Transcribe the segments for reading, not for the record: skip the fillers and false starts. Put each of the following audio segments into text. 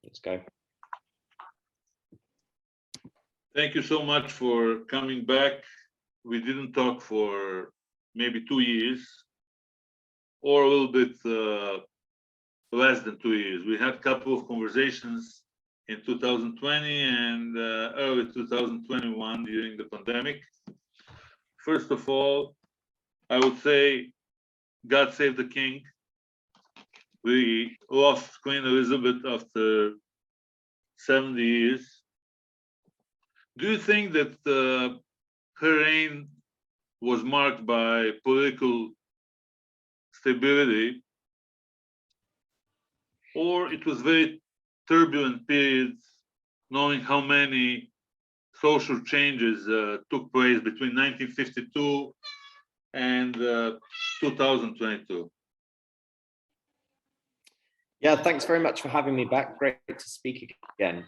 Let's go. Thank you so much for coming back. We didn't talk for maybe 2 years, or a little bit less than 2 years. We had a couple of conversations in 2020 and early 2021 during the pandemic. First of all, I would say, God save the king. We lost Queen Elizabeth after 70 years. Do you think that her reign was marked by political stability, or it was very turbulent periods, knowing how many social changes took place between 1952 and 2022? Yeah, thanks very much for having me back. Great to speak again.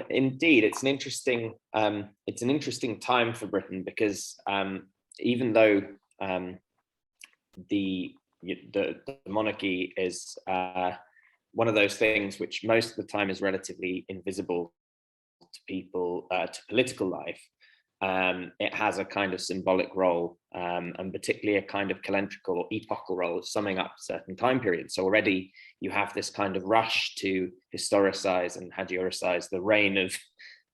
Indeed, it's an interesting time for Britain, because even though the monarchy is one of those things which most of the time is relatively invisible to people, to political life, it has a kind of symbolic role, and particularly a kind of calendrical or epochal role of summing up certain time periods. So already you have this kind of rush to historicize and hagioricize the reign of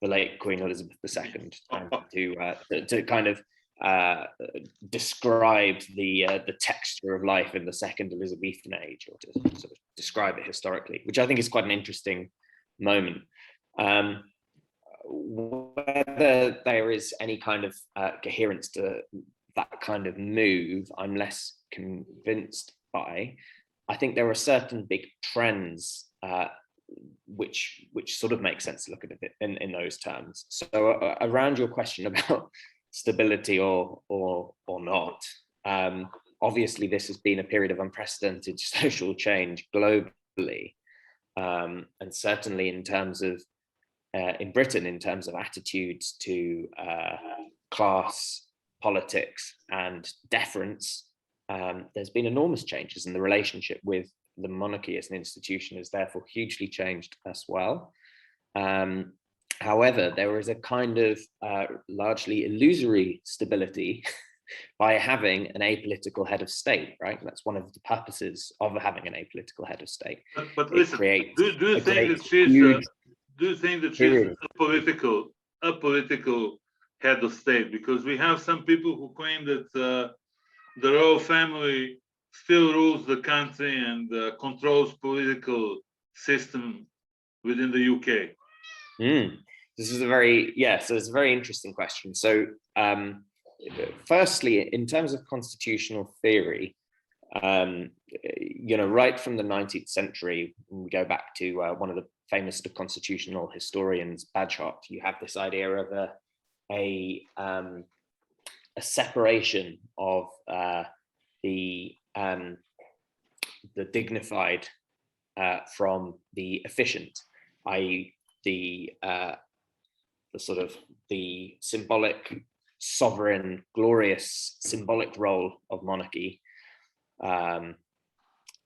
the late Queen Elizabeth II, and to kind of describe the texture of life in the second Elizabethan age, or to sort of describe it historically, which I think is quite an interesting moment. Whether there is any kind of coherence to that kind of move, I'm less convinced by. I think there are certain big trends which sort of make sense to look at it in those terms. So around your question about stability or not, obviously this has been a period of unprecedented social change globally, and certainly in terms of in Britain, in terms of attitudes to class politics and deference, there's been enormous changes, and the relationship with the monarchy as an institution has therefore hugely changed as well. However, there is a kind of largely illusory stability by having an apolitical head of state, right? That's one of the purposes of having an apolitical head of state. But listen, do you think that she's a political head of state? Because we have some people who claim that the royal family still rules the country and controls political system within the UK. This is so it's a very interesting question. So firstly, in terms of constitutional theory, right from the 19th century, we go back to one of the famous constitutional historians, Bagehot, you have this idea of a separation of the dignified from the efficient, i.e. the sort of the symbolic, sovereign, glorious, symbolic role of monarchy,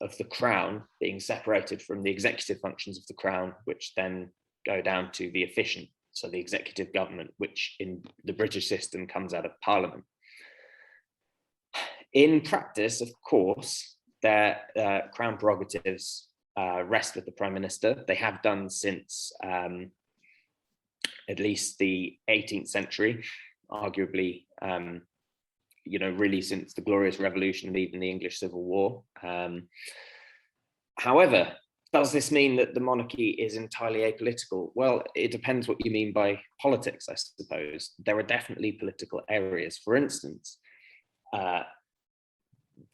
of the crown being separated from the executive functions of the crown, which then go down to the efficient, so the executive government, which in the British system comes out of Parliament. In practice, of course, their crown prerogatives rest with the Prime Minister. They have done since at least the 18th century, arguably, really since the Glorious Revolution and even the English Civil War. However, does this mean that the monarchy is entirely apolitical? Well, it depends what you mean by politics, I suppose. There are definitely political areas. For instance,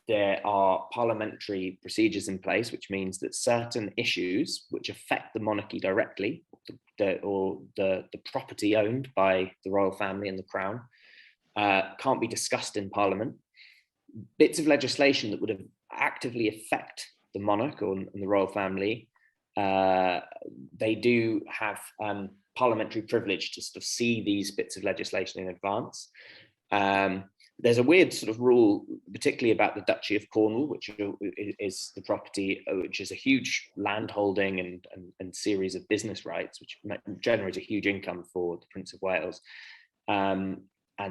there are parliamentary procedures in place, which means that certain issues which affect the monarchy directly, or the property owned by the royal family and the crown, can't be discussed in Parliament. Bits of legislation that would actively affect the monarch and the royal family, they do have parliamentary privilege to sort of see these bits of legislation in advance. there's a weird sort of rule, particularly about the Duchy of Cornwall, which is the property, which is a huge land holding and series of business rights, which generate a huge income for the Prince of Wales. And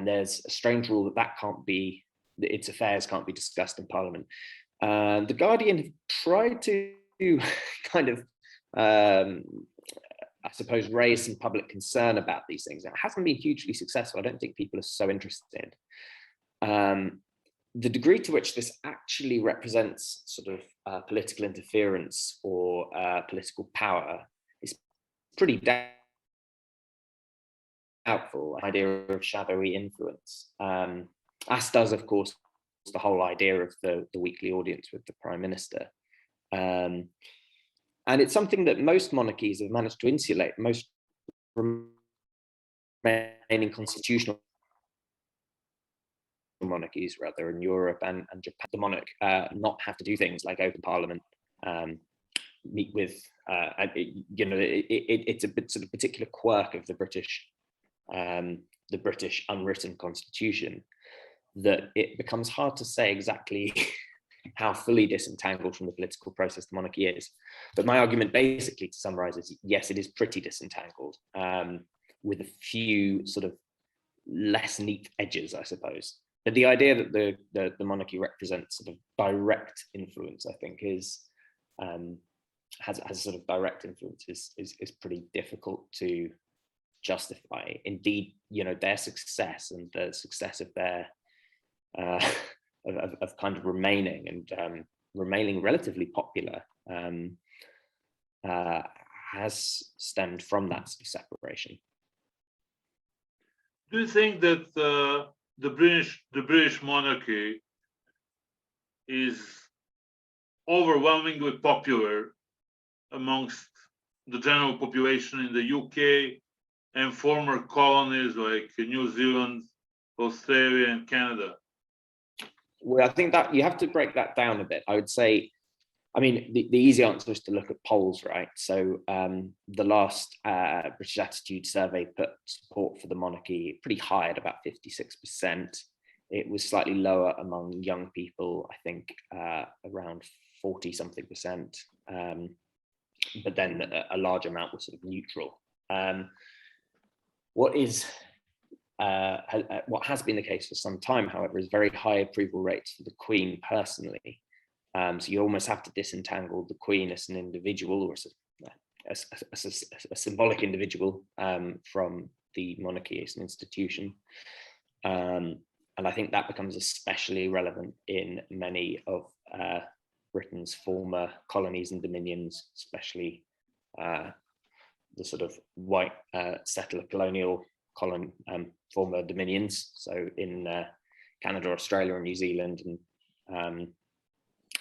there's a strange rule that can't be, its affairs can't be discussed in Parliament. The Guardian have tried to kind of, I suppose, raise some public concern about these things. It hasn't been hugely successful. I don't think people are so interested. The degree to which this actually represents sort of political interference or political power is pretty doubtful. An idea of shadowy influence, as does, of course, the whole idea of the weekly audience with the Prime Minister. And it's something that most monarchies have managed to insulate. Most remaining constitutional monarchies, rather, in Europe and Japan, the monarch not have to do things like open Parliament, meet with, it's a bit sort of particular quirk of the British unwritten constitution, that it becomes hard to say exactly how fully disentangled from the political process the monarchy is. But my argument, basically, to summarize, is yes, it is pretty disentangled, with a few sort of less neat edges, I suppose. But the idea that the monarchy represents sort of direct influence, I think, is has sort of direct influence is pretty difficult to justify. Indeed, their success and the success of their of kind of remaining and remaining relatively popular has stemmed from that sort of separation. Do you think that the British monarchy is overwhelmingly popular amongst the general population in the UK and former colonies like New Zealand, Australia, and Canada? Well, I think that you have to break that down a bit. I would say, I mean, the easy answer is to look at polls, right? So the last British Attitude Survey put support for the monarchy pretty high at about 56%. It was slightly lower among young people, I think around 40-something%. But then a large amount was sort of neutral. What has been the case for some time, however, is very high approval rates for the Queen personally. So you almost have to disentangle the Queen as an individual, or as a symbolic individual, from the monarchy as an institution. And I think that becomes especially relevant in many of Britain's former colonies and dominions, especially the sort of white settler colonial former dominions. So in Canada, Australia, and New Zealand, and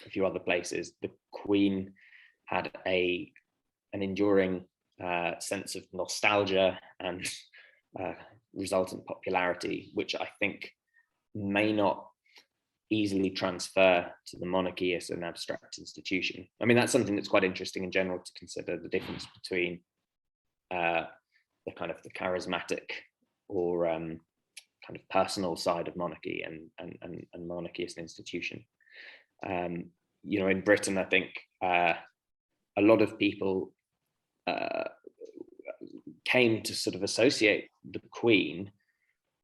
a few other places, the Queen had an enduring sense of nostalgia and resultant popularity, which I think may not easily transfer to the monarchy as an abstract institution. I mean, that's something that's quite interesting in general to consider, the difference between the kind of the charismatic or kind of personal side of monarchy and monarchy as an institution. In Britain, I think a lot of people came to sort of associate the Queen,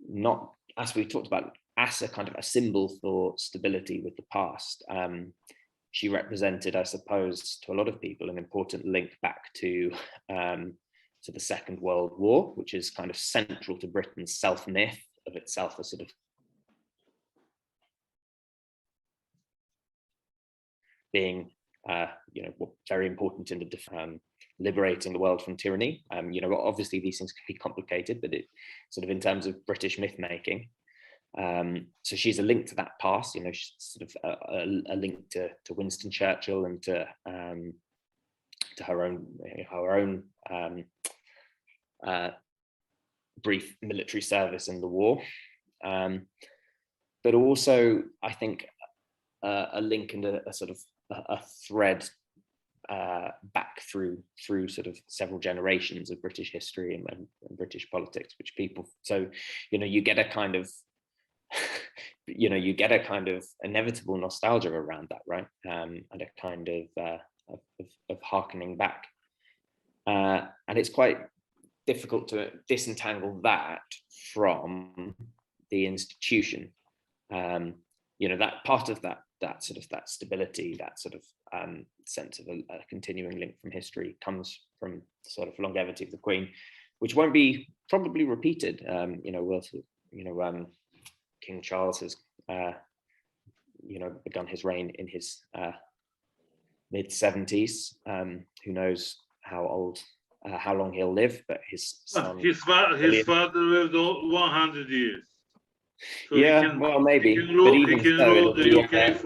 not, as we talked about, as a kind of a symbol for stability with the past. She represented, I suppose, to a lot of people, an important link back to the Second World War, which is kind of central to Britain's self-myth of itself as sort of being, very important in the liberating the world from tyranny. Obviously these things can be complicated, but it sort of in terms of British myth making. So she's a link to that past. She's sort of a link to Winston Churchill and to her own brief military service in the war, but also I think a link and a sort of a thread back through sort of several generations of British history and British politics, which people, so you get a kind of you get a kind of inevitable nostalgia around that, right? And a kind of harkening back. And it's quite difficult to disentangle that from the institution. That part of that sort of that stability, that sort of sense of a continuing link from history comes from the sort of longevity of the Queen, which won't be probably repeated. King Charles has begun his reign in his mid-70s. Who knows how long he'll live, but his son, his father lived 100 years. So well, maybe. He can rule the UK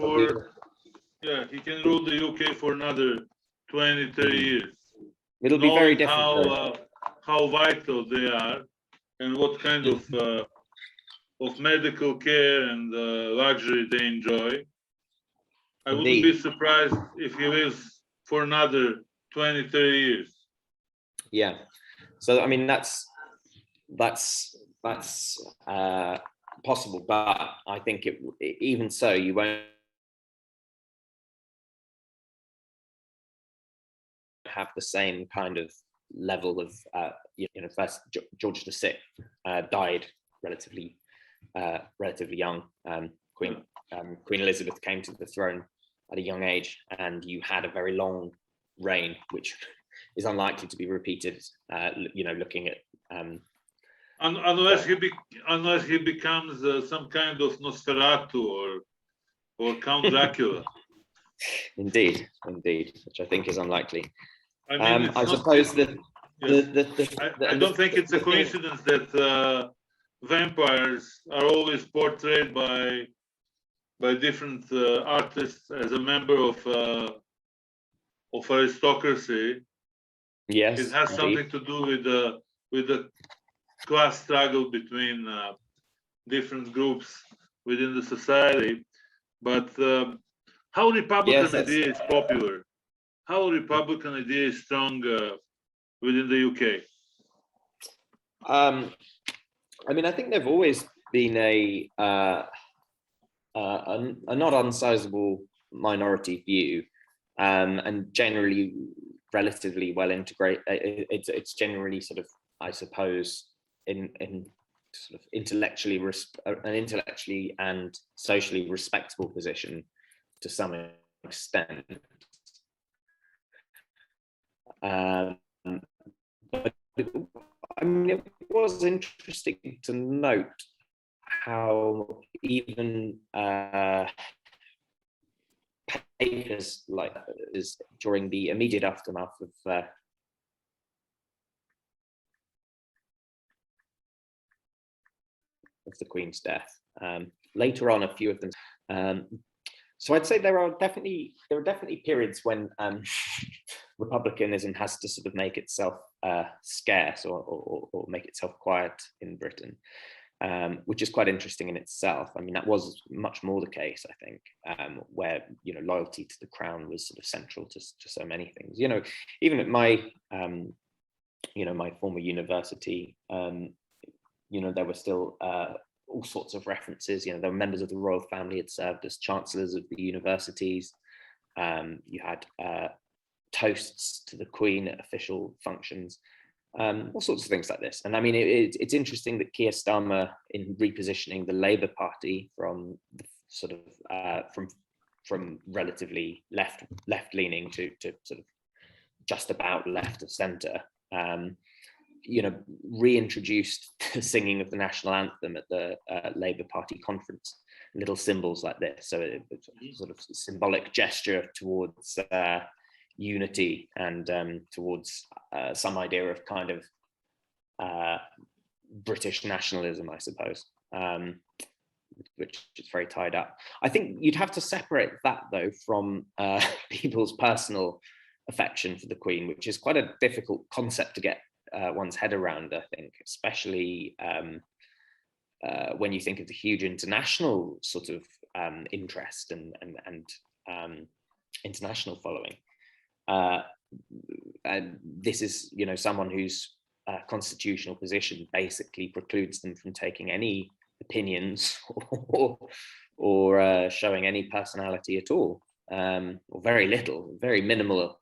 he can rule the UK for another 20, 30 years. It'll be very different. How vital they are, and what kind of medical care and luxury they enjoy. I wouldn't be surprised if he lives for another 20, 30 years. Yeah. So I mean that's possible, but I think even so, you won't have the same kind of level of first George VI died relatively young. Queen Elizabeth came to the throne at a young age, and you had a very long reign, which is unlikely to be repeated. Looking at unless he becomes some kind of Nosferatu or Count Dracula. Indeed, which I think is unlikely. I mean, I suppose that I don't think it's a coincidence that vampires are always portrayed by different artists as a member of aristocracy. Yes, it has something to do with the class struggle between different groups within the society. But how Republican idea is popular, how Republican idea is strong within the UK? I mean, I think they've always been a not unsizable minority view, and generally relatively well integrated. It's generally sort of, I suppose, in sort of intellectually and socially respectable position to some extent. But I mean, it was interesting to note how even papers like is during the immediate aftermath of the Queen's death. Later on, a few of them. So I'd say there are definitely periods when republicanism has to sort of make itself scarce or make itself quiet in Britain, which is quite interesting in itself. I mean, that was much more the case, I think, where loyalty to the crown was sort of central to so many things. Even at my my former university, there were still all sorts of references. There were members of the royal family had served as chancellors of the universities. You had toasts to the Queen at official functions, all sorts of things like this. And I mean, it's interesting that Keir Starmer, in repositioning the Labour Party from the sort of from relatively left-leaning to sort of just about left of centre, reintroduced the singing of the national anthem at the Labour Party conference, little symbols like this. So it's a sort of symbolic gesture towards unity and towards some idea of kind of British nationalism, I suppose, which is very tied up. I think you'd have to separate that, though, from people's personal affection for the Queen, which is quite a difficult concept to get one's head around, I think, especially when you think of the huge international sort of interest and international following. And this is, someone whose constitutional position basically precludes them from taking any opinions or showing any personality at all, or very little, very minimal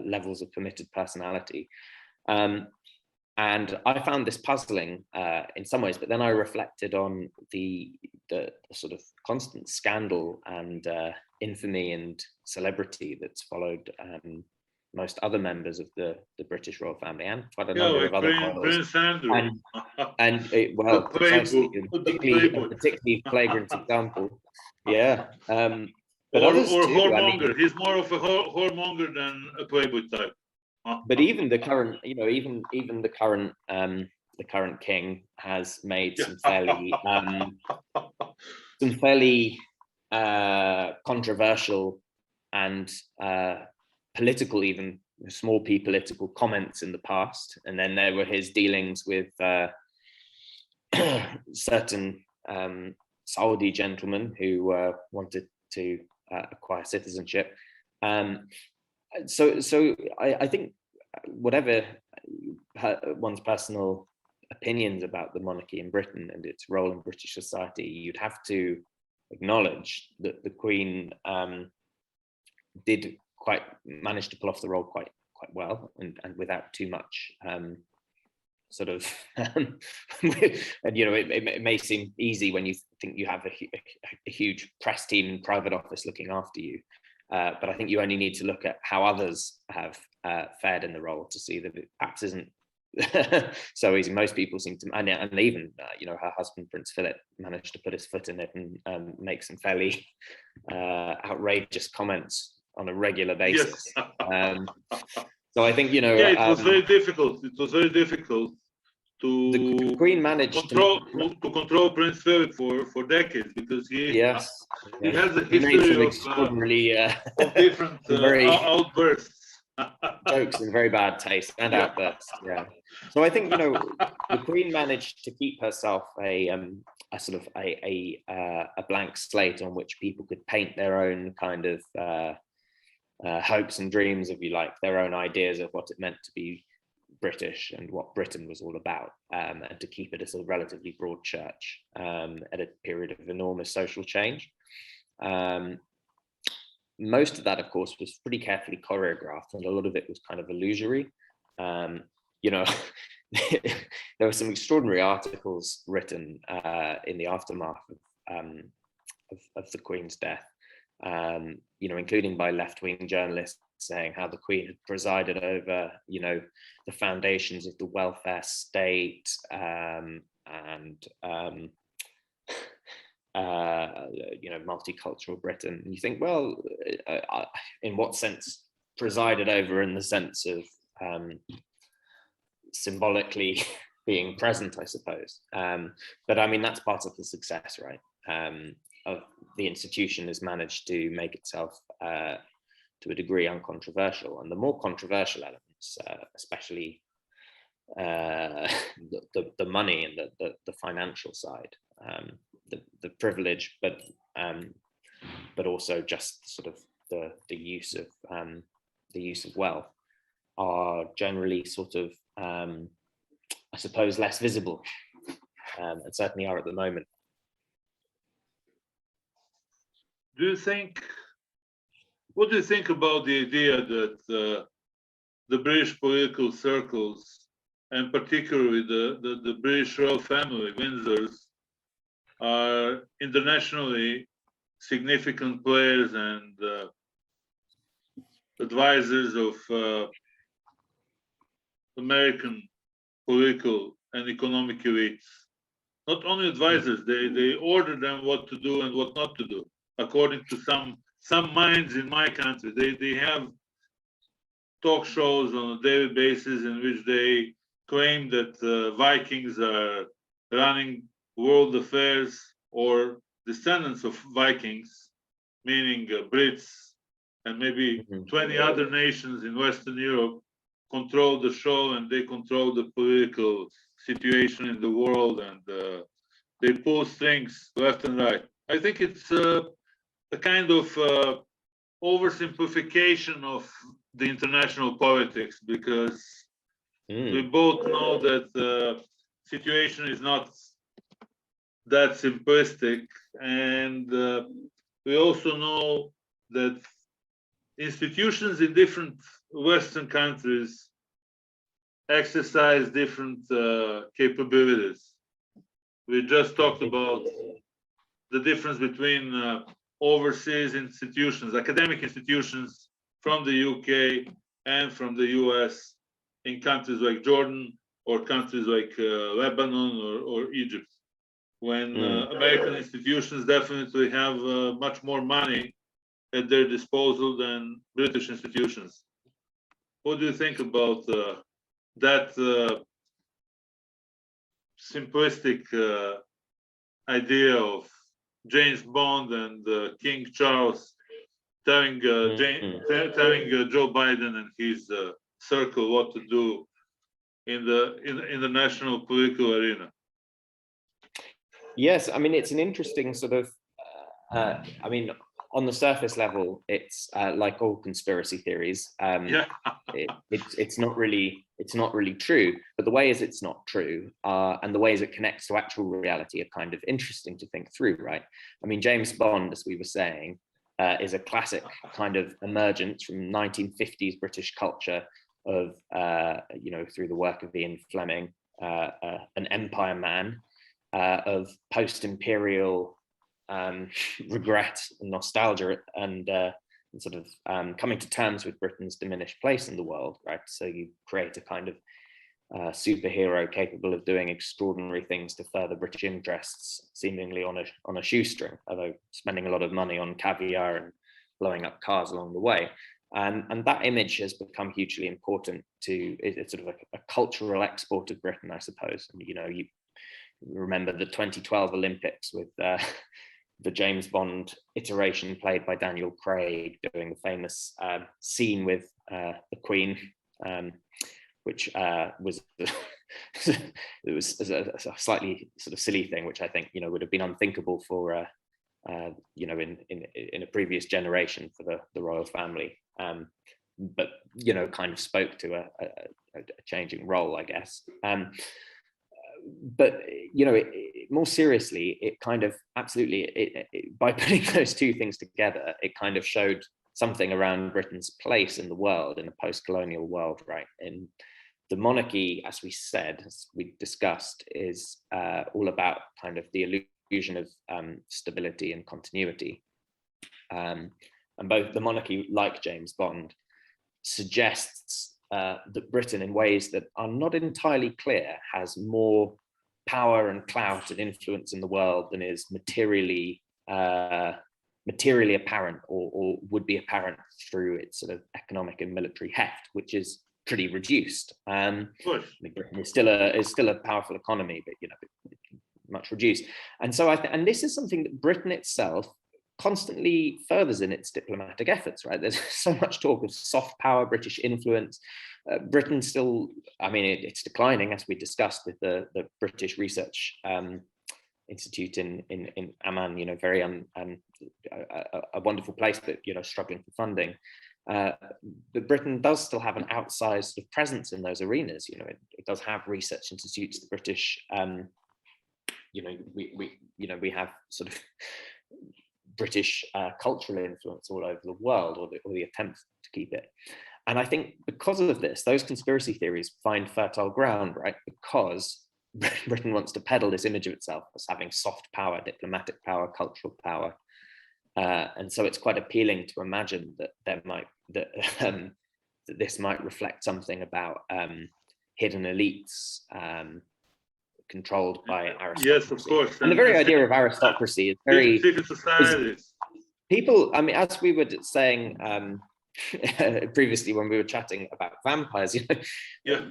levels of permitted personality. And I found this puzzling in some ways, but then I reflected on the sort of constant scandal and infamy and celebrity that's followed most other members of the British royal family and quite a number of other royals. Prince Andrew. Well, precisely, Playboy. a particularly flagrant example. Yeah. But or others too. whoremonger. I mean, He's more of a whoremonger than a Playboy type. But even the current, even the current king has made some fairly controversial and political, even small p political comments in the past. And then there were his dealings with certain Saudi gentlemen who wanted to acquire citizenship. So I think whatever one's personal opinions about the monarchy in Britain and its role in British society, you'd have to acknowledge that the Queen did manage to pull off the role quite well and without too much sort of and it may seem easy when you think you have a huge press team and private office looking after you, but I think you only need to look at how others have fared in the role to see that it perhaps isn't so easy. Most people seem to, and even her husband Prince Philip managed to put his foot in it and make some fairly outrageous comments on a regular basis. Yes. So I think it was very difficult. It was very difficult to the Queen managed to control Prince Philip for decades, because he has a history of extraordinarily different outbursts. Jokes in very bad taste and outbursts. Yeah. So I think the Queen managed to keep herself a sort of a blank slate on which people could paint their own kind of hopes and dreams, if you like, their own ideas of what it meant to be British and what Britain was all about, and to keep it as a relatively broad church at a period of enormous social change. Most of that, of course, was pretty carefully choreographed, and a lot of it was kind of illusory. There were some extraordinary articles written in the aftermath of the Queen's death, including by left-wing journalists saying how the Queen had presided over, the foundations of the welfare state and multicultural Britain. And you think, well, in what sense presided over? In the sense of symbolically being present, I suppose. But I mean, that's part of the success, right? Of the institution has managed to make itself to a degree uncontroversial, and the more controversial elements, especially the money and the financial side, the privilege, but also just sort of the use of wealth, are generally sort of I suppose less visible, and certainly are at the moment. What do you think about the idea that the British political circles, and particularly the British royal family, Windsors, are internationally significant players and advisors of American political and economic elites? Not only advisors, they order them what to do and what not to do, according to some minds in my country. They have talk shows on a daily basis in which they claim that Vikings are running world affairs, or descendants of Vikings, meaning Brits and maybe 20 other nations in Western Europe, control the show, and they control the political situation in the world, and they pull strings left and right. I think it's a kind of oversimplification of the international politics, because we both know that the situation is not that simplistic. And we also know that institutions in different Western countries exercise different capabilities. We just talked about the difference between overseas institutions, academic institutions from the UK and from the US in countries like Jordan or countries like Lebanon or Egypt, when American institutions definitely have much more money at their disposal than British institutions. What do you think about that simplistic idea of James Bond and King Charles telling Joe Biden and his circle what to do in the national political arena? Yes, I mean, it's an interesting sort of, I mean, on the surface level, it's like all conspiracy theories. Yeah. It's not really true, but the ways it's not true and the ways it connects to actual reality are kind of interesting to think through, right? I mean, James Bond, as we were saying, is a classic kind of emergence from 1950s British culture of, you know, through the work of Ian Fleming, an empire man, of post-imperial regret and nostalgia and sort of coming to terms with Britain's diminished place in the world, right? So you create a kind of superhero capable of doing extraordinary things to further British interests, seemingly on a shoestring, although spending a lot of money on caviar and blowing up cars along the way. And that image has become hugely important to, it's sort of a cultural export of Britain, I suppose. And, you know, you remember the 2012 Olympics with the James Bond iteration played by Daniel Craig doing the famous scene with the Queen, which was it was a slightly sort of silly thing, which I think, you know, would have been unthinkable for you know, in a previous generation for the royal family, but you know, kind of spoke to a changing role, I guess. But you know, more seriously, it kind of absolutely, by putting those two things together, it kind of showed something around Britain's place in the world, in a post-colonial world, right? And the monarchy, as we said, as we discussed, is all about kind of the illusion of stability and continuity. And both the monarchy, like James Bond, suggests that Britain, in ways that are not entirely clear, has more power and clout and influence in the world than is materially apparent or would be apparent through its sort of economic and military heft, which is pretty reduced. Britain is still a powerful economy, but you know, much reduced. And so and this is something that Britain itself constantly furthers in its diplomatic efforts, right? There's so much talk of soft power, British influence. Britain still, I mean, it's declining, as we discussed with the British Research Institute in Amman, you know, very a wonderful place, but, you know, struggling for funding. But Britain does still have an outsized sort of presence in those arenas. You know, it does have research institutes. The British, you know, we have sort of British cultural influence all over the world, or the attempt to keep it. And I think because of this, those conspiracy theories find fertile ground, right? Because Britain wants to peddle this image of itself as having soft power, diplomatic power, cultural power. And so it's quite appealing to imagine that that this might reflect something about hidden elites controlled by aristocracy. Yes, of course. And the very idea of aristocracy is very secret societies. People, I mean, as we were saying previously when we were chatting about vampires, you know, Yeah.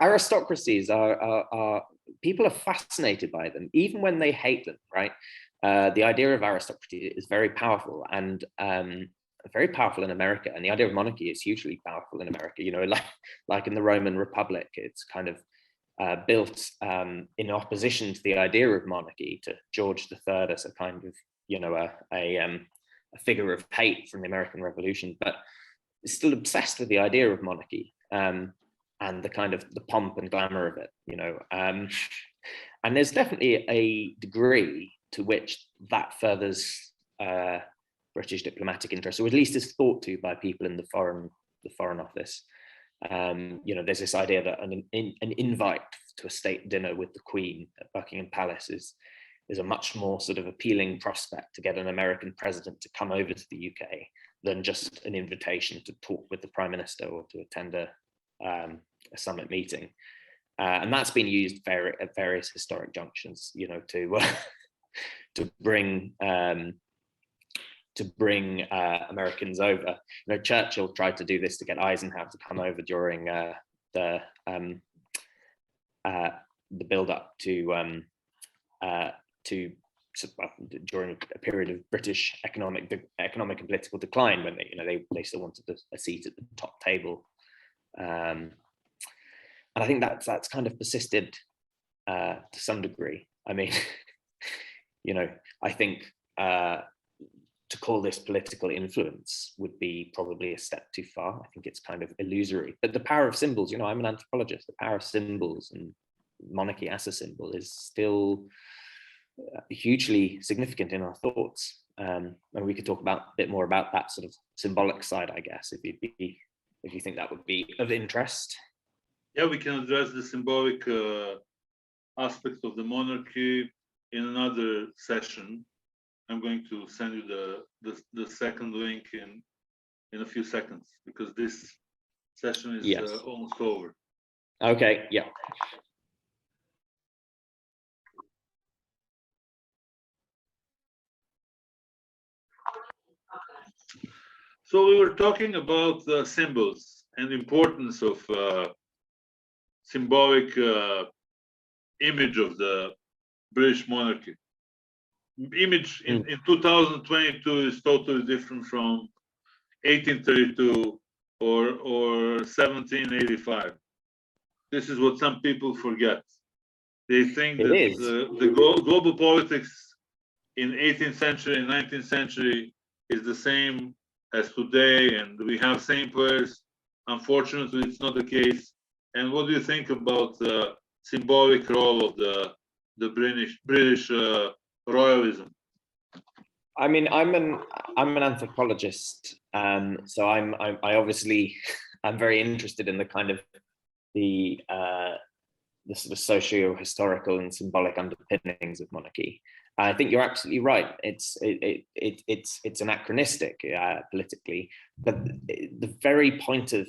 aristocracies are people are fascinated by them, even when they hate them, right? The idea of aristocracy is very powerful, and very powerful in America, and the idea of monarchy is hugely powerful in America. You know, like in the Roman Republic, it's kind of built in opposition to the idea of monarchy, to George III as a kind of, you know, a figure of hate from the American Revolution, but is still obsessed with the idea of monarchy and the kind of the pomp and glamour of it, you know. And there's definitely a degree to which that furthers British diplomatic interest, or at least is thought to by people in the Foreign Office. There's this idea that an invite to a state dinner with the Queen at Buckingham Palace is a much more sort of appealing prospect to get an American president to come over to the UK than just an invitation to talk with the Prime Minister or to attend a summit meeting. And that's been used at various historic junctions, to bring Americans over. Churchill tried to do this to get Eisenhower to come over during the build-up to during a period of British economic and political decline, when they still wanted a seat at the top table. And I think that's kind of persisted to some degree. I mean, I think to call this political influence would be probably a step too far. I think it's kind of illusory. But the power of symbols, I'm an anthropologist, the power of symbols and monarchy as a symbol is still hugely significant in our thoughts. And we could talk a bit more about that sort of symbolic side, I guess, if you think that would be of interest. Yeah, we can address the symbolic aspect of the monarchy in another session. I'm going to send you the second link in a few seconds, because this session is almost over. Okay, yeah. So we were talking about symbols and the importance of symbolic image of the British monarchy. Image in 2022 is totally different from 1832 or 1785. This is what some people forget. They think that the global politics in 18th century and 19th century is the same as today, and we have same players. Unfortunately, it's not the case. And what do you think about the symbolic role of the British royalism? I mean, I'm an anthropologist, so I obviously I'm very interested in the kind of the sort of socio-historical and symbolic underpinnings of monarchy. I think you're absolutely right. It's anachronistic politically, but the very point of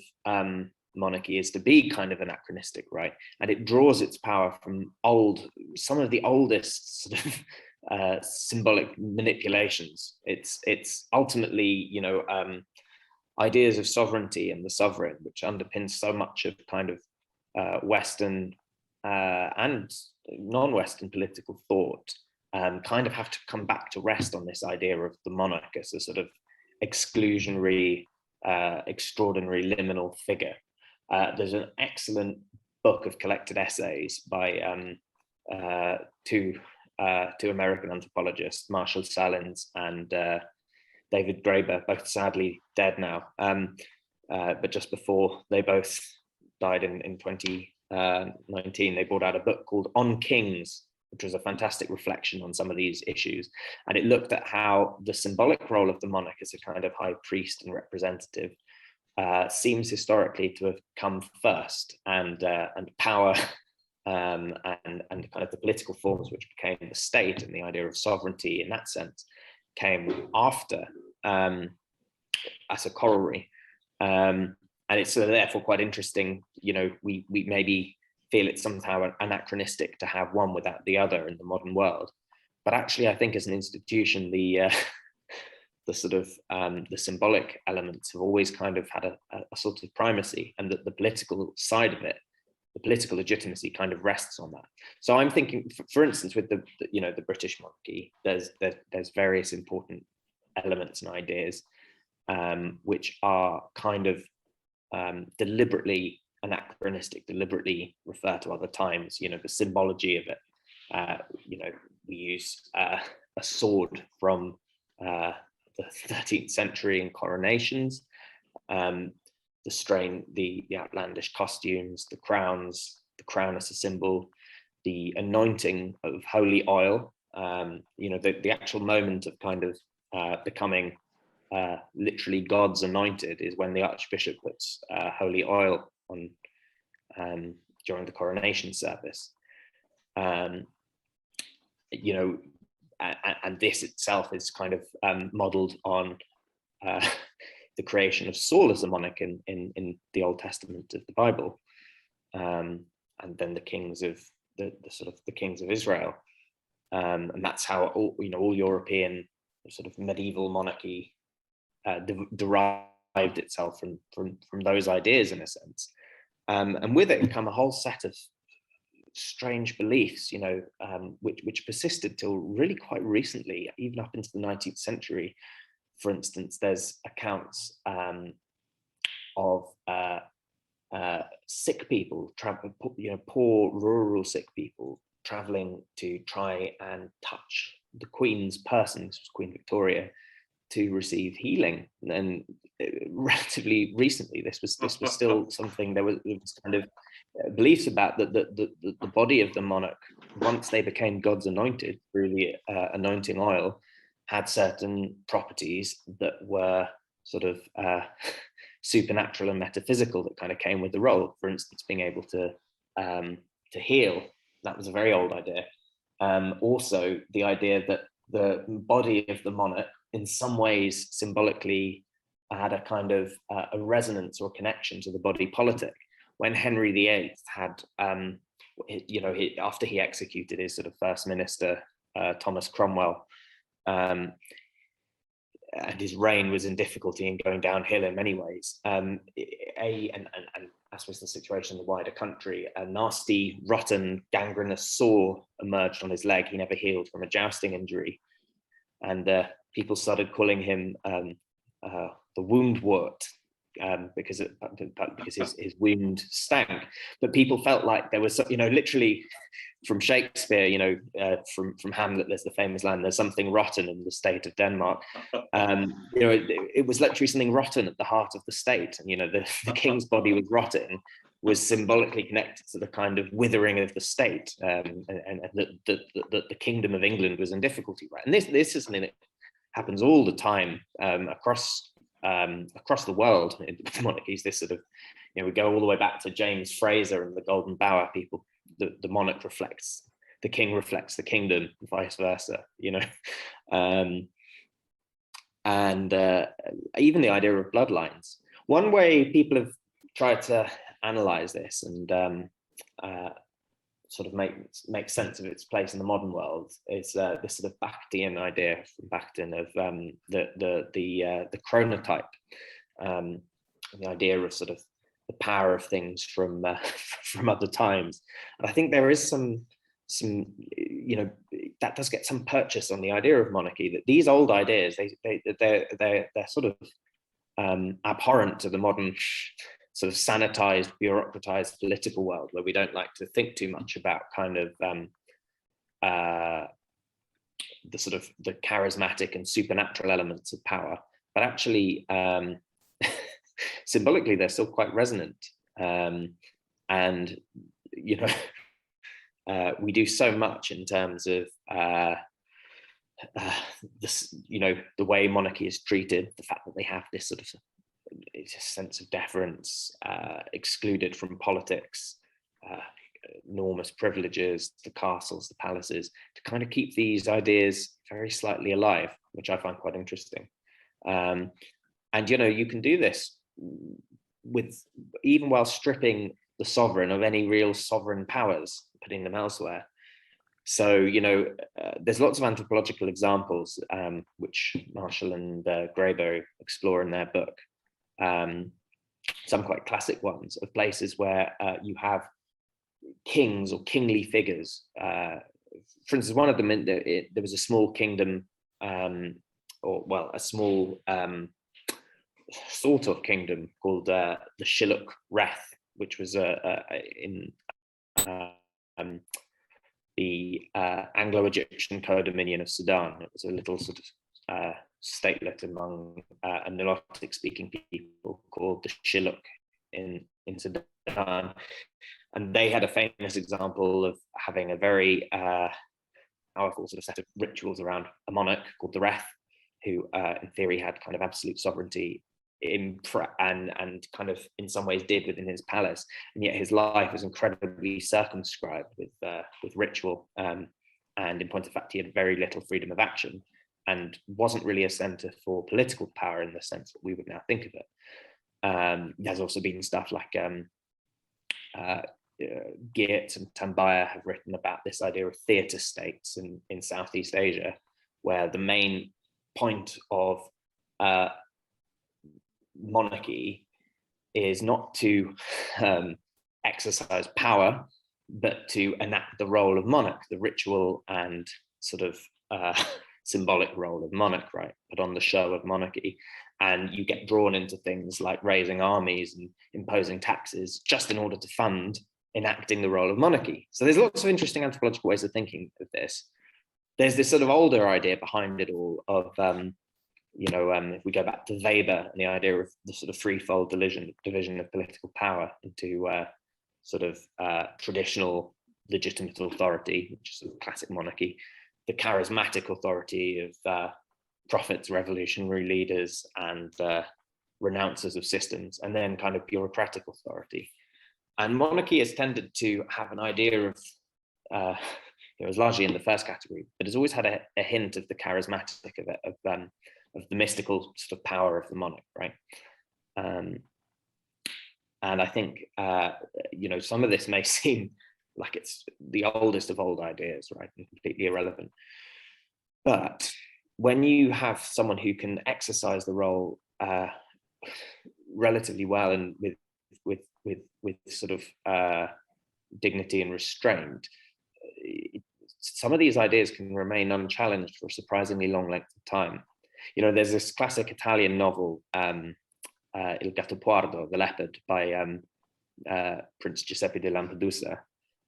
monarchy is to be kind of anachronistic, right? And it draws its power from some of the oldest sort of symbolic manipulations. It's ultimately, ideas of sovereignty and the sovereign, which underpins so much of kind of Western and non-Western political thought. Kind of have to come back to rest on this idea of the monarch as a sort of exclusionary, extraordinary liminal figure. There's an excellent book of collected essays by two American anthropologists, Marshall Salins and David Graeber, both sadly dead now. But just before they both died in 2019, they brought out a book called On Kings, which was a fantastic reflection on some of these issues. And it looked at how the symbolic role of the monarch as a kind of high priest and representative seems historically to have come first, and power and kind of the political forms which became the state and the idea of sovereignty in that sense came after as a corollary. And it's therefore quite interesting, we maybe feel it's somehow anachronistic to have one without the other in the modern world. But actually, I think as an institution, the sort of the symbolic elements have always kind of had a sort of primacy, and that the political side of it, the political legitimacy, kind of rests on that. So I'm thinking, for instance, with the British monarchy, there's various important elements and ideas which are kind of deliberately anachronistic, deliberately refer to other times. The symbology of it. We use a sword from the 13th century in coronations. The outlandish costumes, the crowns, the crown as a symbol, the anointing of holy oil. The actual moment of kind of becoming literally God's anointed is when the Archbishop puts holy oil on during the coronation service. And this itself is kind of modeled on the creation of Saul as a monarch in the Old Testament of the Bible, and then the kings of the kings of Israel, and that's how all European sort of medieval monarchy derived itself from those ideas, in a sense, and with it come a whole set of strange beliefs, which persisted till really quite recently, even up into the 19th century. For instance, there's accounts of sick people, poor rural sick people, traveling to try and touch the Queen's person. This was Queen Victoria, to receive healing. And relatively recently, this was still something. There was kind of beliefs about the body of the monarch, once they became God's anointed through the anointing oil, had certain properties that were sort of supernatural and metaphysical that kind of came with the role. For instance, being able to heal. That was a very old idea. Also, the idea that the body of the monarch, in some ways, symbolically had a kind of a resonance or connection to the body politic. When Henry VIII had, after he executed his sort of first minister, Thomas Cromwell, and his reign was in difficulty and going downhill in many ways. And as was the situation in the wider country, a nasty, rotten, gangrenous sore emerged on his leg. He never healed from a jousting injury, and people started calling him the woundwort, because his wound stank. But people felt like there was, literally from Shakespeare, from Hamlet, there's the famous line, "There's something rotten in the state of Denmark." It was literally something rotten at the heart of the state, and the king's body was rotten, was symbolically connected to the kind of withering of the state, and that the kingdom of England was in difficulty, right? And this is something that happens all the time across the world in monarchies. This sort of, we go all the way back to James Fraser and the Golden Bower. People, the monarch reflects, the king reflects the kingdom, vice versa. And even the idea of bloodlines. One way people have tried to analyze this and sort of make sense of its place in the modern world is this sort of Bachtian idea from Bakhtin of the chronotype, the idea of sort of the power of things from other times. And I think there is some that does get some purchase on the idea of monarchy, that these old ideas they're sort of abhorrent to the modern sort of sanitized, bureaucratized political world, where we don't like to think too much about kind of the sort of the charismatic and supernatural elements of power, but actually symbolically they're still quite resonant, and we do so much in terms of this, the way monarchy is treated, the fact that they have this sort of sense of deference, excluded from politics, enormous privileges, the castles, the palaces, to kind of keep these ideas very slightly alive, which I find quite interesting. And you can do this with, even while stripping the sovereign of any real sovereign powers, putting them elsewhere. So, there's lots of anthropological examples, which Marshall and Grayberry explore in their book. Some quite classic ones of places where you have kings or kingly figures. For instance, one of them, there was a small kingdom, a small sort of kingdom called the Shilluk Reth, which was in the Anglo-Egyptian co-dominion of Sudan. It was a little sort of statelet among a Nilotic-speaking people called the Shilluk in Sudan. And they had a famous example of having a very powerful sort of set of rituals around a monarch called the Reth, who in theory had kind of absolute sovereignty and kind of in some ways did within his palace, and yet his life was incredibly circumscribed with ritual, and in point of fact he had very little freedom of action and wasn't really a center for political power in the sense that we would now think of it. There's also been stuff like Geert and Tambaya have written about this idea of theatre states in Southeast Asia, where the main point of monarchy is not to exercise power, but to enact the role of monarch, the ritual and sort of symbolic role of monarch, right? Put on the show of monarchy. And you get drawn into things like raising armies and imposing taxes just in order to fund enacting the role of monarchy. So there's lots of interesting anthropological ways of thinking of this. There's this sort of older idea behind it all of, if we go back to Weber and the idea of the sort of threefold division of political power into sort of traditional legitimate authority, which is sort of classic monarchy, the charismatic authority of prophets, revolutionary leaders, and renouncers of systems, and then kind of bureaucratic authority. And monarchy has tended to have an idea of, it was largely in the first category, but it's always had a hint of the charismatic of it, of the mystical sort of power of the monarch, right? And I think, some of this may seem like it's the oldest of old ideas, right? And completely irrelevant. But when you have someone who can exercise the role relatively well and with sort of dignity and restraint, some of these ideas can remain unchallenged for a surprisingly long length of time. There's this classic Italian novel, Il Gattopardo, The Leopard, by Prince Giuseppe de Lampedusa.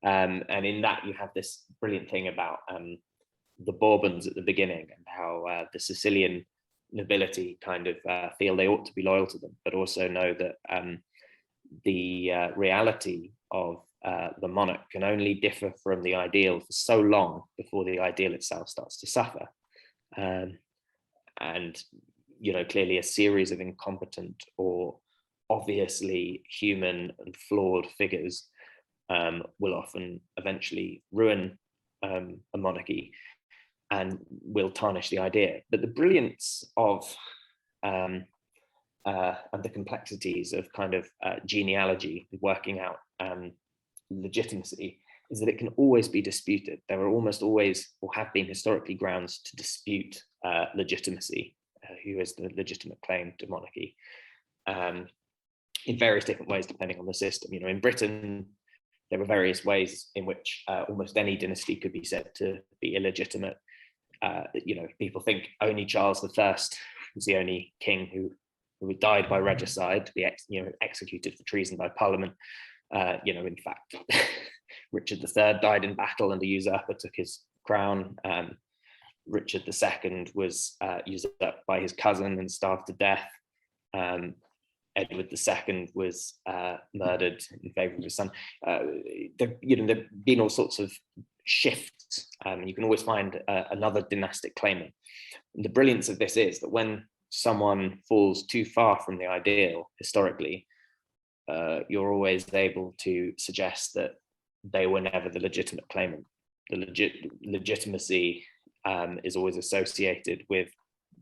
And in that you have this brilliant thing about the Bourbons at the beginning and how the Sicilian nobility kind of feel they ought to be loyal to them, but also know that the reality of the monarch can only differ from the ideal for so long before the ideal itself starts to suffer. And clearly a series of incompetent or obviously human and flawed figures will often eventually ruin a monarchy and will tarnish the idea. But the brilliance of and the complexities of kind of genealogy, working out legitimacy, is that it can always be disputed. There are almost always, or have been historically, grounds to dispute legitimacy, who has the legitimate claim to monarchy, in various different ways depending on the system. In Britain, there were various ways in which almost any dynasty could be said to be illegitimate. People think only Charles I was the only king who died by regicide, to be executed for treason by Parliament. In fact, Richard III died in battle and a usurper took his crown. Richard II was usurped by his cousin and starved to death. Edward II was murdered in favor of his son. There've been all sorts of shifts. You can always find another dynastic claimant. And the brilliance of this is that when someone falls too far from the ideal historically, you're always able to suggest that they were never the legitimate claimant. The legitimacy is always associated with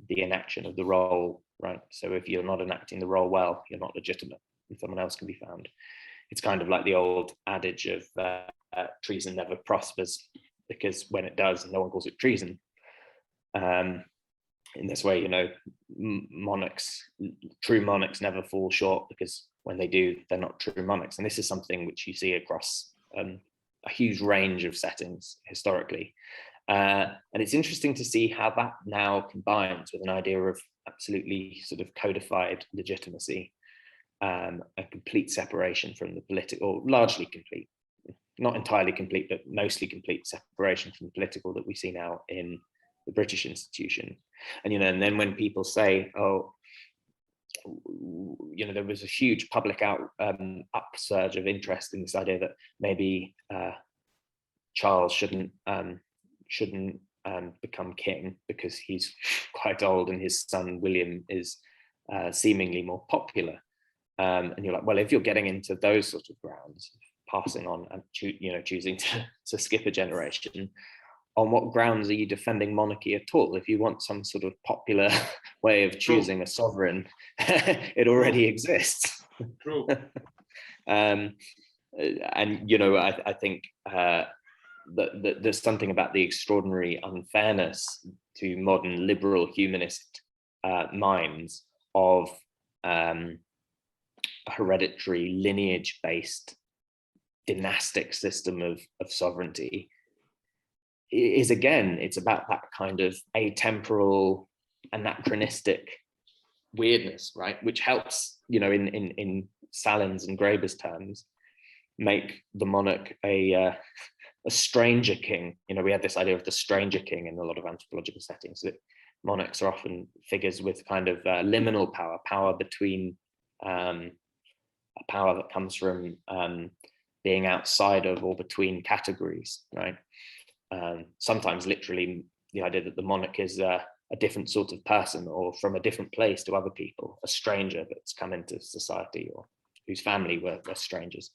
the enaction of the role, right? So if you're not enacting the role well, you're not legitimate, and someone else can be found. It's kind of like the old adage of treason never prospers, because when it does, no one calls it treason. In this way, true monarchs never fall short, because when they do, they're not true monarchs. And this is something which you see across a huge range of settings historically. And it's interesting to see how that now combines with an idea of absolutely sort of codified legitimacy, a complete separation from the political, or largely complete, not entirely complete, but mostly complete separation from the political that we see now in the British institution. And and then when people say, oh, there was a huge public upsurge of interest in this idea that maybe Charles shouldn't become king because he's quite old and his son William is seemingly more popular. And you're like, well, if you're getting into those sort of grounds, passing on and choosing to skip a generation, on what grounds are you defending monarchy at all? If you want some sort of popular way of choosing a sovereign, it already exists. True. And I think that there's something about the extraordinary unfairness to modern liberal humanist minds of a hereditary lineage-based dynastic system of sovereignty. Is again, it's about that kind of atemporal, anachronistic weirdness, right? Which helps, in Salin's and Graeber's terms, make the monarch a stranger king. We had this idea of the stranger king in a lot of anthropological settings, that monarchs are often figures with kind of liminal power between a power that comes from being outside of or between categories, right? Sometimes literally the idea that the monarch is a different sort of person or from a different place to other people, a stranger that's come into society or whose family were strangers.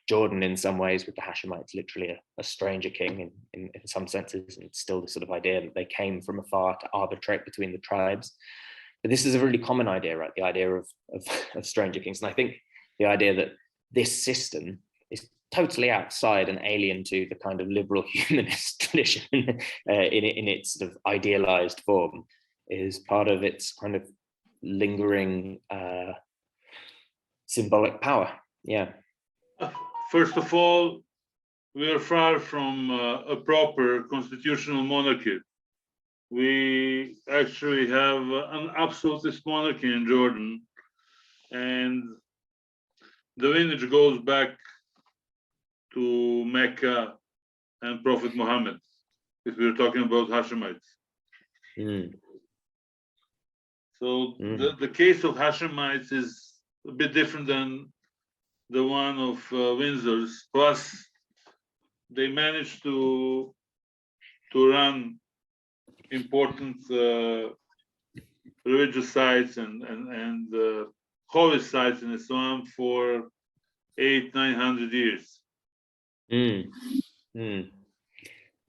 Jordan, in some ways, with the Hashemites, literally a stranger king in some senses, and still the sort of idea that they came from afar to arbitrate between the tribes. But this is a really common idea, right? The idea of stranger kings. And I think the idea that this system is totally outside and alien to the kind of liberal humanist tradition in its sort of idealized form is part of its kind of lingering symbolic power. Yeah. First of all, we are far from a proper constitutional monarchy. We actually have an absolutist monarchy in Jordan, and the lineage goes back to Mecca and Prophet Muhammad, if we're talking about Hashemites. So the case of Hashemites is a bit different than the one of Windsor's. Plus, they managed to run important religious sites and holy sites in Islam for 800-900 years.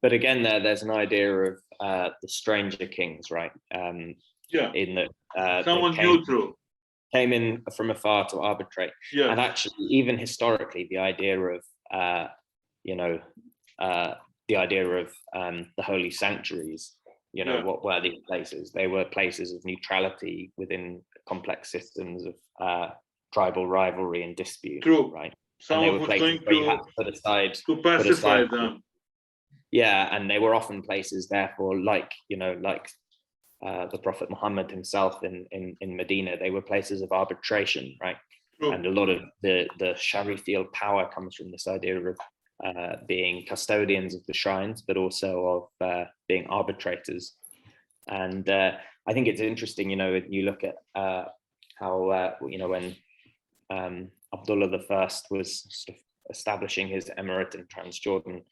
But again, there's an idea of the stranger kings, right? Yeah. In that someone neutral came in from afar to arbitrate. Yes. And actually, even historically, the idea of the holy sanctuaries, what were these places? They were places of neutrality within complex systems of tribal rivalry and dispute. True. Right? Someone was going to pacify them. Yeah, and they were often places, therefore, like the Prophet Muhammad himself in Medina, they were places of arbitration, right? True. And a lot of the Sharifial power comes from this idea of being custodians of the shrines, but also of being arbitrators. And I think it's interesting, you look at how, when Abdullah I was sort of establishing his emirate in Transjordan,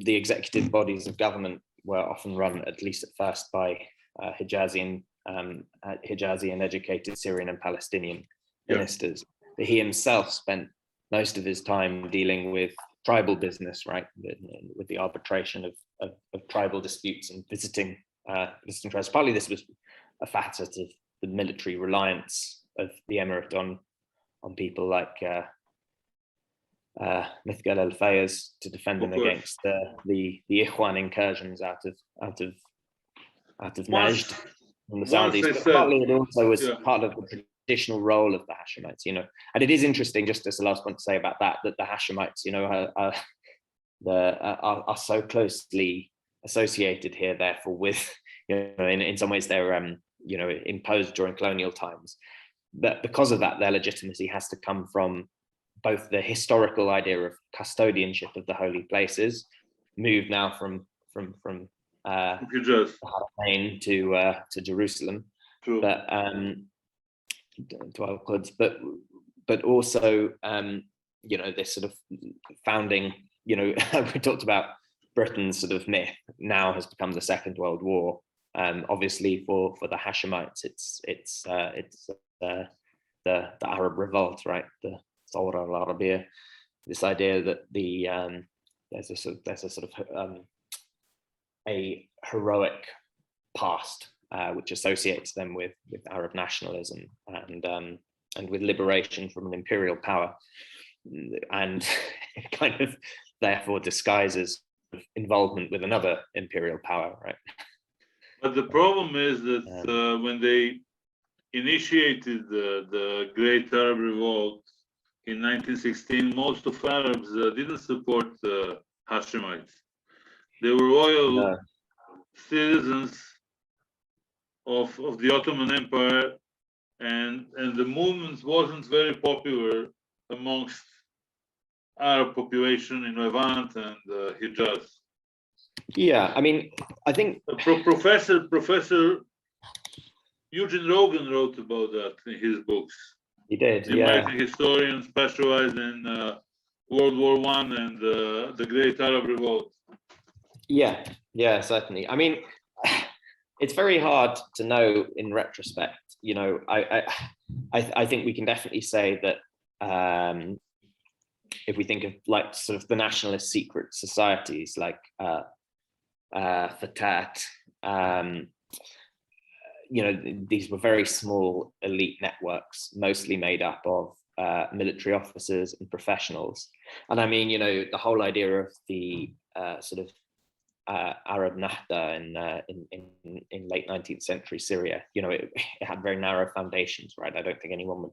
the executive bodies of government were often run, at least at first, by Hijazi and educated Syrian and Palestinian ministers. But he himself spent most of his time dealing with tribal business, right, with the arbitration of tribal disputes and visiting tribes. Partly this was a facet of the military reliance of the emirate on people like Mithgal al-Fayez to defend them against the Ikhwan incursions out of Najd from the Saudis. But partly it also was part of the traditional role of the Hashemites, And it is interesting, just as the last point to say about that the Hashemites, are so closely associated here, therefore, with, in some ways they're imposed during colonial times. But because of that, their legitimacy has to come from both the historical idea of custodianship of the holy places, moved now from Hijaz. had a plane to Jerusalem, True. but 12 Quds, but also this sort of founding. We talked about Britain's sort of myth now has become the Second World War. Obviously, for the Hashemites, it's the Arab revolt, right? The Thawra al-Arabiya. This idea that there's a sort of a heroic past which associates them with Arab nationalism and with liberation from an imperial power, and kind of therefore disguises involvement with another imperial power, right? But the problem is that when they initiated the Great Arab Revolt in 1916, most of Arabs didn't support Hashemites. They were loyal citizens of the Ottoman Empire, and the movement wasn't very popular amongst Arab population in Levant and Hijaz. Yeah, I mean, I think Professor Eugene Rogan wrote about that in his books. He did, the American historian specialized in World War I and the Great Arab Revolt. Yeah, certainly. I mean, it's very hard to know in retrospect. I think we can definitely say that if we think of like sort of the nationalist secret societies like Fatah, these were very small elite networks, mostly made up of military officers and professionals. And I mean, the whole idea of the sort of Arab Nahda in late 19th century Syria, it had very narrow foundations, right? I don't think anyone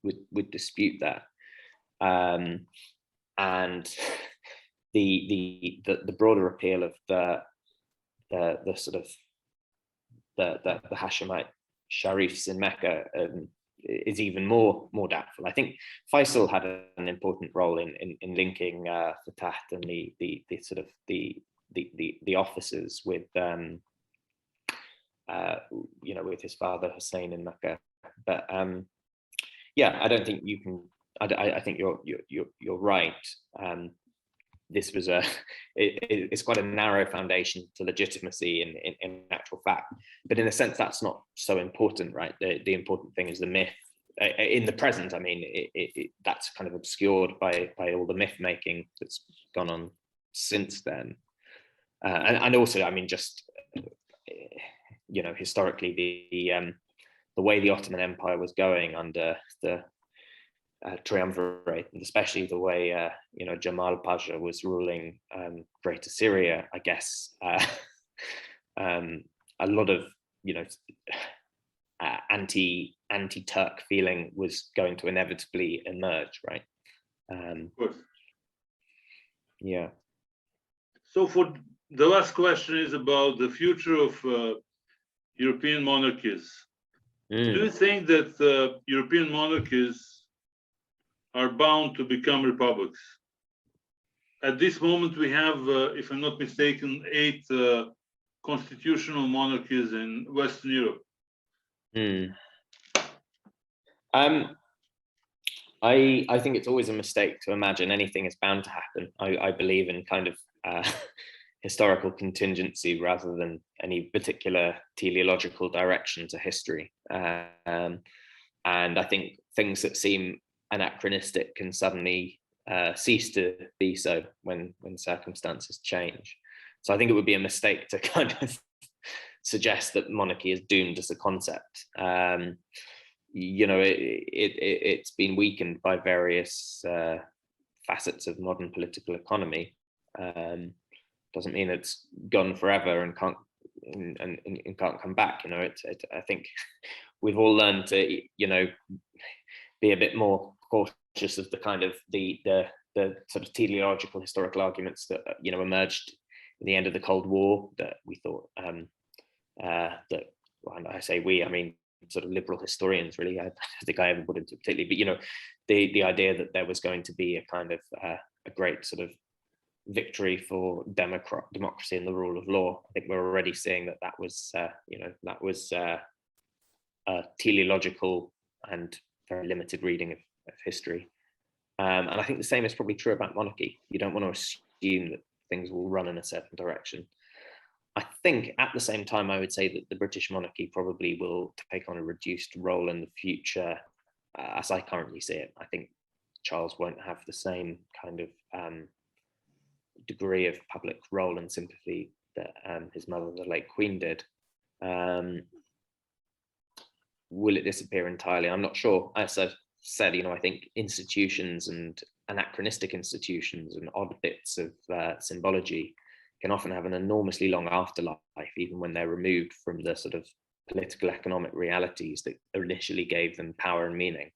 would dispute that. And the broader appeal of the sort of the Hashemite Sharifs in Mecca is even more doubtful. I think Faisal had an important role in linking Fatah and the sort of the officers with with his father Hussein in Mecca. But I don't think you can. I think you're right. This was it's quite a narrow foundation to legitimacy in actual fact, but in a sense that's not so important, right? The important thing is the myth in the present. I mean, that's kind of obscured by all the myth making that's gone on since then, and also, I mean, just historically the way the Ottoman Empire was going under the triumvirate, and especially the way Jamal Pasha was ruling Greater Syria, I guess a lot of anti-Turk feeling was going to inevitably emerge, right? Of course. Yeah. So for the last question is about the future of European monarchies. Do you think that European monarchies are bound to become republics? At this moment, we have, if I'm not mistaken, 8 constitutional monarchies in Western Europe. I think it's always a mistake to imagine anything is bound to happen. I believe in kind of historical contingency rather than any particular teleological direction to history. And I think things that seem anachronistic can suddenly cease to be so when circumstances change. So I think it would be a mistake to kind of suggest that monarchy is doomed as a concept. It's been weakened by various facets of modern political economy. Doesn't mean it's gone forever and can't come back. I think we've all learned to be a bit more cautious of the kind of the sort of teleological historical arguments that emerged in the end of the Cold War, that we thought that, well, I say we, I mean sort of liberal historians really. I don't think I ever put into particularly, but the idea that there was going to be a kind of a great sort of victory for democracy and the rule of law. I think we're already seeing that that was, that was a teleological and very limited reading of history. And I think the same is probably true about monarchy. You don't want to assume that things will run in a certain direction. I think at the same time, I would say that the British monarchy probably will take on a reduced role in the future, as I currently see it. I think Charles won't have the same kind of degree of public role and sympathy that his mother, the late Queen, did. Will it disappear entirely? I'm not sure. As I've said, I think institutions and anachronistic institutions and odd bits of symbology can often have an enormously long afterlife, even when they're removed from the sort of political economic realities that initially gave them power and meaning.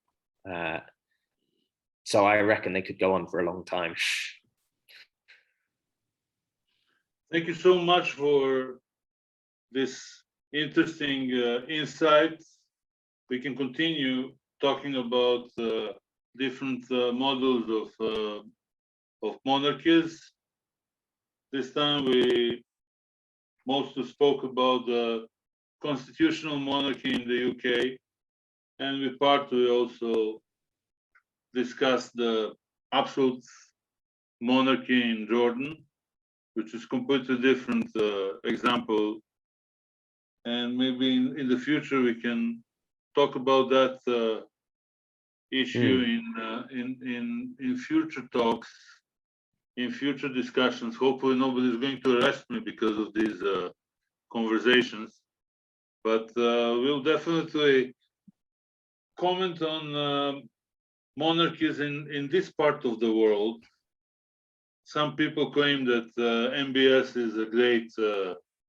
So I reckon they could go on for a long time. Thank you so much for this interesting insight. We can continue talking about different models of monarchies. This time we mostly spoke about the constitutional monarchy in the UK, and we partly also discussed the absolute monarchy in Jordan, which is completely different example. And maybe in the future we can talk about that issue in future talks, in future discussions. Hopefully nobody's going to arrest me because of these conversations, but we'll definitely comment on monarchies in this part of the world. Some people claim that MBS is a great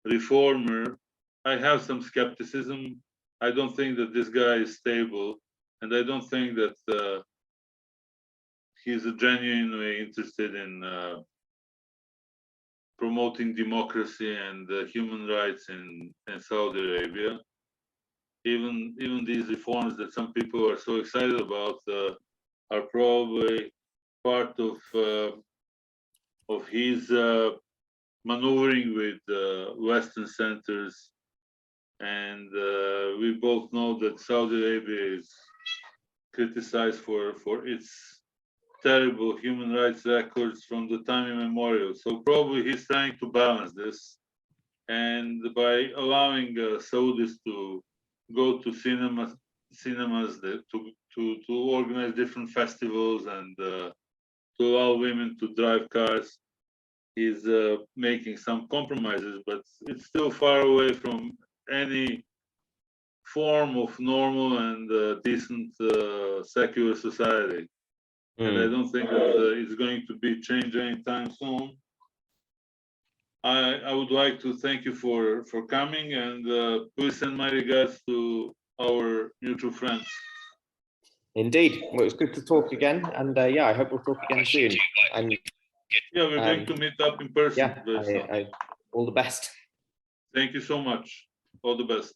reformer. I have some skepticism. I don't think that this guy is stable, and I don't think that he's genuinely interested in promoting democracy and human rights in Saudi Arabia. Even these reforms that some people are so excited about are probably part of his maneuvering with Western centers. And we both know that Saudi Arabia is criticized for its terrible human rights records from the time immemorial. So probably he's trying to balance this. And by allowing Saudis to go to cinemas to organize different festivals and to allow women to drive cars, he's making some compromises, but it's still far away from any form of normal and decent secular society. And I don't think that it's going to be changed anytime soon. I would like to thank you for coming, and please send my regards to our mutual friends. Indeed. Well, it was good to talk again, and yeah, I hope we'll talk again soon. And yeah, we're going to meet up in person. Yeah, all the best. Thank you so much. All the best.